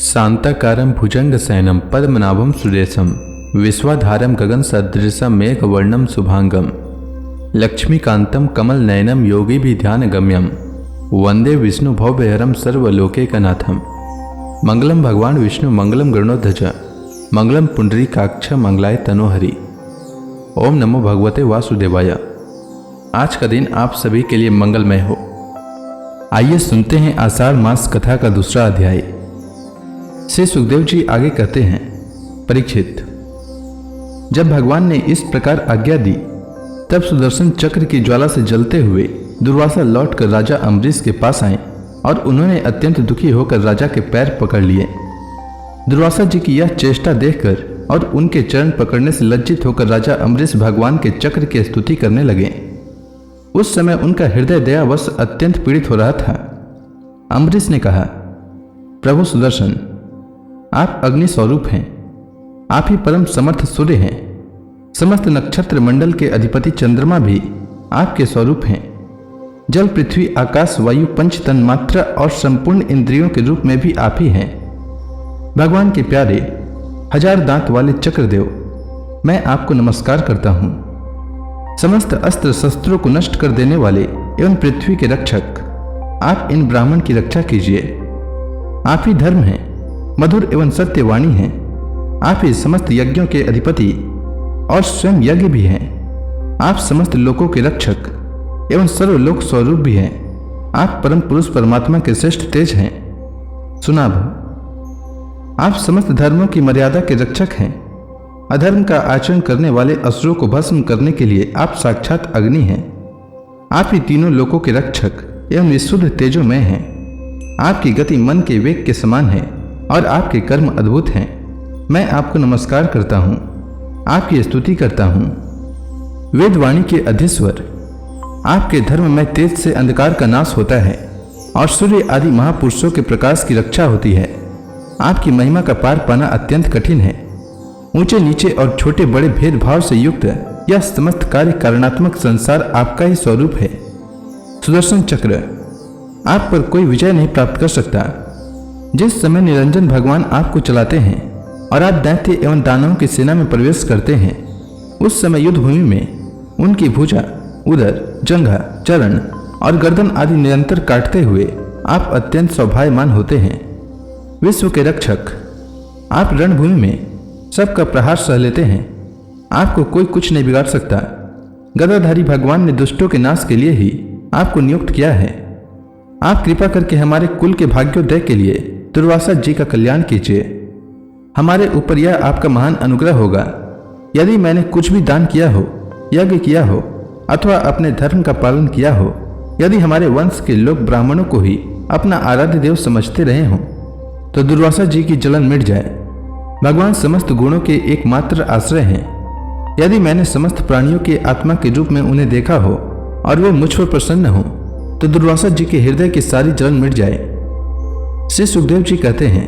शांताकारं भुजंगशयनं पद्मनाभं सुरेशं विश्वाधारं गगनसदृशं मेघवर्णं शुभांगं लक्ष्मीकान्तं कमलनयनं योगिभिध्यानगम्यं वंदे विष्णु भवभयहरं सर्वलोकैकनाथं। मंगलम भगवान विष्णु मंगलम गरुड़ध्वज मंगलम पुंडरीकाक्ष मंगलाय तनोहरि। ओम नमो भगवते वासुदेवाय। आज का दिन आप सभी के लिए मंगलमय हो। आइए सुनते हैं आषाढ़ मास कथा का दूसरा अध्याय। श्री सुखदेव जी आगे कहते हैं, परीक्षित, जब भगवान ने इस प्रकार आज्ञा दी तब सुदर्शन चक्र की ज्वाला से जलते हुए दुर्वासा लौटकर राजा अम्बरीश के पास आए और उन्होंने अत्यंत दुखी होकर राजा के पैर पकड़ लिए। दुर्वासा जी की यह चेष्टा देखकर और उनके चरण पकड़ने से लज्जित होकर राजा अम्बरीश भगवान के चक्र की स्तुति करने लगे। उस समय उनका हृदय दयावश अत्यंत पीड़ित हो रहा था। अम्बरीश ने कहा, प्रभु सुदर्शन, आप अग्नि स्वरूप हैं, आप ही परम समर्थ सूर्य हैं। समस्त नक्षत्र मंडल के अधिपति चंद्रमा भी आपके स्वरूप हैं। जल, पृथ्वी, आकाश, वायु, पंच तन्मात्रा और संपूर्ण इंद्रियों के रूप में भी आप ही हैं। भगवान के प्यारे हजार दांत वाले चक्रदेव, मैं आपको नमस्कार करता हूँ। समस्त अस्त्र शस्त्रों को नष्ट कर देने वाले एवं पृथ्वी के रक्षक, आप इन ब्राह्मण की रक्षा कीजिए। आप ही धर्म हैं, मधुर एवं सत्यवाणी हैं। आप ही समस्त यज्ञों के अधिपति और स्वयं यज्ञ भी हैं। आप समस्त लोकों के रक्षक एवं सर्वलोक स्वरूप भी हैं। आप परम पुरुष परमात्मा के श्रेष्ठ तेज हैं। सुनाभ, आप समस्त धर्मों की मर्यादा के रक्षक हैं। अधर्म का आचरण करने वाले असुरों को भस्म करने के लिए आप साक्षात अग्नि हैं। आप ही तीनों लोकों के रक्षक एवं विशुद्ध तेजोमय हैं। आपकी गति मन के वेग के समान है और आपके कर्म अद्भुत हैं। मैं आपको नमस्कार करता हूँ, आपकी स्तुति करता हूँ। वेदवाणी के अधीश्वर, आपके धर्म में तेज से अंधकार का नाश होता है और सूर्य आदि महापुरुषों के प्रकाश की रक्षा होती है। आपकी महिमा का पार पाना अत्यंत कठिन है। ऊंचे नीचे और छोटे बड़े भेदभाव से युक्त यह समस्त कार्य कारणात्मक संसार आपका ही स्वरूप है। सुदर्शन चक्र, आप पर कोई विजय नहीं प्राप्त कर सकता। जिस समय निरंजन भगवान आपको चलाते हैं और आप दैत्य एवं दानवों की सेना में प्रवेश करते हैं, उस समय युद्ध भूमि में उनकी भुजा, उदर, जंघा, चरण और गर्दन आदि निरंतर काटते हुए आप अत्यंत सौभाग्यमान होते हैं। विश्व के रक्षक, आप रणभूमि में सबका प्रहार सह लेते हैं। आपको कोई कुछ नहीं बिगाड़ सकता। गदाधारी भगवान ने दुष्टों के नाश के लिए ही आपको नियुक्त किया है। आप कृपा करके हमारे कुल के भाग्योदय के लिए दुर्वासा जी का कल्याण कीजिए। हमारे ऊपर यह आपका महान अनुग्रह होगा यदि मैंने कुछ भी दान किया हो, यज्ञ किया हो अथवा अपने धर्म का पालन किया हो। यदि हमारे वंश के लोग ब्राह्मणों को ही अपना आराध्य देव समझते रहे हों तो दुर्वासा जी की जलन मिट जाए। भगवान समस्त गुणों के एकमात्र आश्रय हैं। यदि मैंने समस्त प्राणियों के आत्मा के रूप में उन्हें देखा हो और वे मुझ पर प्रसन्न हो तो दुर्वासा जी के हृदय की सारी जलन मिट जाए। श्री सुखदेव जी कहते हैं,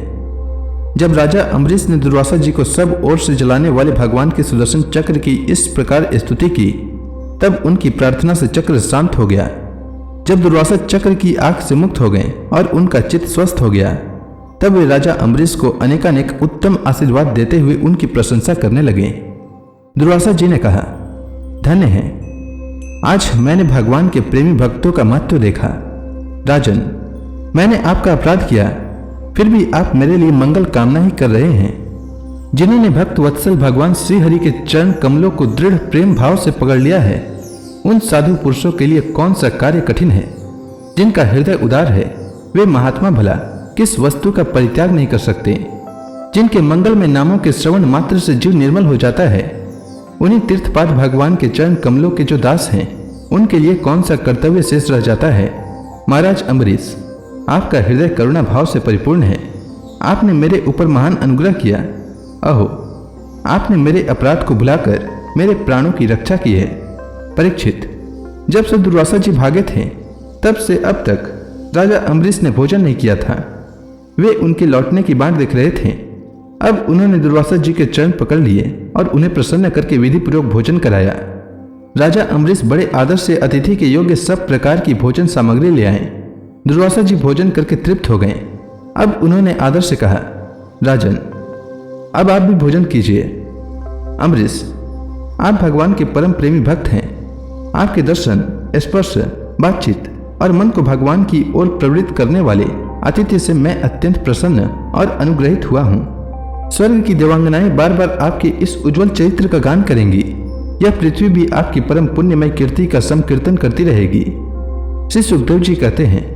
जब राजा अम्बरीश ने दुर्वासा जी को सब ओर से जलाने वाले भगवान के सुदर्शन चक्र की इस प्रकार स्तुति की तब उनकी प्रार्थना से चक्र शांत हो गया। जब दुर्वासा चक्र की आग से मुक्त हो गए और उनका चित्त स्वस्थ हो गया तब वे राजा अम्बरीश को अनेकानेक उत्तम आशीर्वाद देते हुए उनकी प्रशंसा करने लगे। दुर्वासा जी ने कहा, धन्य है, आज मैंने भगवान के प्रेमी भक्तों का महत्व देखा। राजन, मैंने आपका अपराध किया, फिर भी आप मेरे लिए मंगल कामना ही कर रहे हैं। जिन्होंने भक्त वत्सल भगवान श्री हरि के चरण कमलों को दृढ़ प्रेम भाव से पकड़ लिया है, उन साधु पुरुषों के लिए कौन सा कार्य कठिन है। जिनका हृदय उदार है वे महात्मा भला किस वस्तु का परित्याग नहीं कर सकते। जिनके मंगल में नामों के श्रवण मात्र से जीव निर्मल हो जाता है, उन्हीं तीर्थपाद भगवान के चरण कमलों के जो दास हैं उनके लिए कौन सा कर्तव्य शेष रह जाता है। महाराज अम्बरीश, आपका हृदय करुणा भाव से परिपूर्ण है। आपने मेरे ऊपर महान अनुग्रह किया। अहो, आपने मेरे अपराध को भुलाकर मेरे प्राणों की रक्षा की है। परीक्षित, जब से दुर्वासा जी भागे थे तब से अब तक राजा अम्बरीश ने भोजन नहीं किया था। वे उनके लौटने की बाट देख रहे थे। अब उन्होंने दुर्वासा जी के चरण पकड़ लिए और उन्हें प्रसन्न करके विधि पूर्वक भोजन कराया। राजा अम्बरीश बड़े आदर से अतिथि के योग्य सब प्रकार की भोजन सामग्री ले आए। दुर्वासा जी भोजन करके तृप्त हो गए। अब उन्होंने आदर से कहा, राजन, अब आप भी भोजन कीजिए। अम्बरीश, आप भगवान के परम प्रेमी भक्त हैं। आपके दर्शन, स्पर्श, बातचीत और मन को भगवान की ओर प्रवृत्त करने वाले अतिथि से मैं अत्यंत प्रसन्न और अनुग्रहित हुआ हूँ। स्वर्ग की देवांगनाएं बार बार आपके इस उज्जवल चरित्र का गान करेंगी। यह पृथ्वी भी आपकी परम पुण्यमय कीर्ति का संकीर्तन करती रहेगी। श्री सुखदेव जी कहते हैं,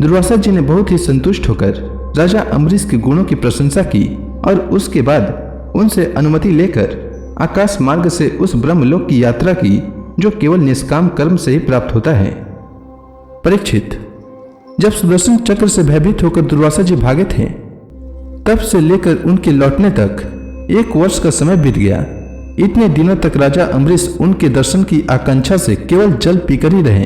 दुर्वासा जी ने बहुत ही संतुष्ट होकर राजा अम्बरीश के गुणों की प्रशंसा की और उसके बाद उनसे अनुमति लेकर आकाश मार्ग से उस ब्रह्मलोक की यात्रा की जो केवल निष्काम कर्म से ही प्राप्त होता है। परीक्षित, जब सुदर्शन चक्र से भयभीत होकर दुर्वासा जी भागे थे, तब से लेकर उनके लौटने तक 1 वर्ष का समय बीत गया। इतने दिनों तक राजा अम्बरीश उनके दर्शन की आकांक्षा से केवल जल पीकर ही रहे।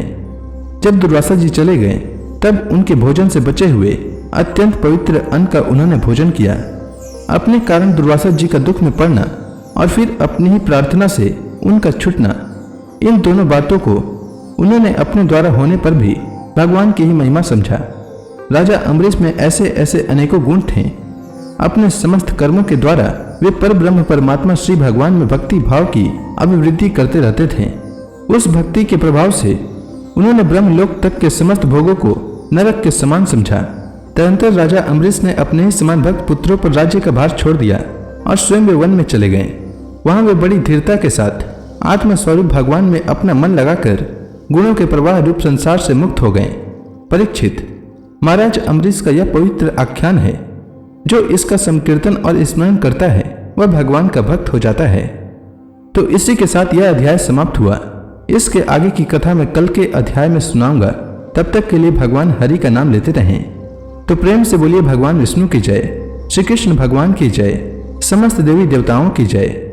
जब दुर्वासा जी चले गए, तब उनके भोजन से बचे हुए अत्यंत पवित्र अन्न का उन्होंने भोजन किया। अपने कारण दुर्वासा जी का दुख में पड़ना और फिर अपनी ही प्रार्थना से उनका छूटना, इन दोनों बातों को उन्होंने अपने द्वारा होने पर भी भगवान की ही महिमा समझा। राजा अम्बरीश में ऐसे ऐसे अनेकों गुण थे। अपने समस्त कर्मों के द्वारा वे परब्रह्म परमात्मा श्री भगवान में भक्ति भाव की अभिवृद्धि करते रहते थे। उस भक्ति के प्रभाव से उन्होंने ब्रह्मलोक तक के समस्त भोगों को नरक के समान समझा। तदंतर राजा अम्बरीश ने अपने ही समान भक्त पुत्रों पर राज्य का भार छोड़ दिया और स्वयं वे वन में चले गए। वहां वे बड़ी धीरता के साथ आत्मस्वरूप भगवान में अपना मन लगाकर गुणों के प्रवाह रूप संसार से मुक्त हो गए। परीक्षित, महाराज अम्बरीश का यह पवित्र आख्यान है। जो इसका संकीर्तन और स्मरण करता है वह भगवान का भक्त हो जाता है। तो इसी के साथ यह अध्याय समाप्त हुआ। इसके आगे की कथा मैं कल के अध्याय में सुनाऊंगा। तब तक के लिए भगवान हरि का नाम लेते रहें। तो प्रेम से बोलिए भगवान विष्णु की जय, श्री कृष्ण भगवान की जय, समस्त देवी देवताओं की जय।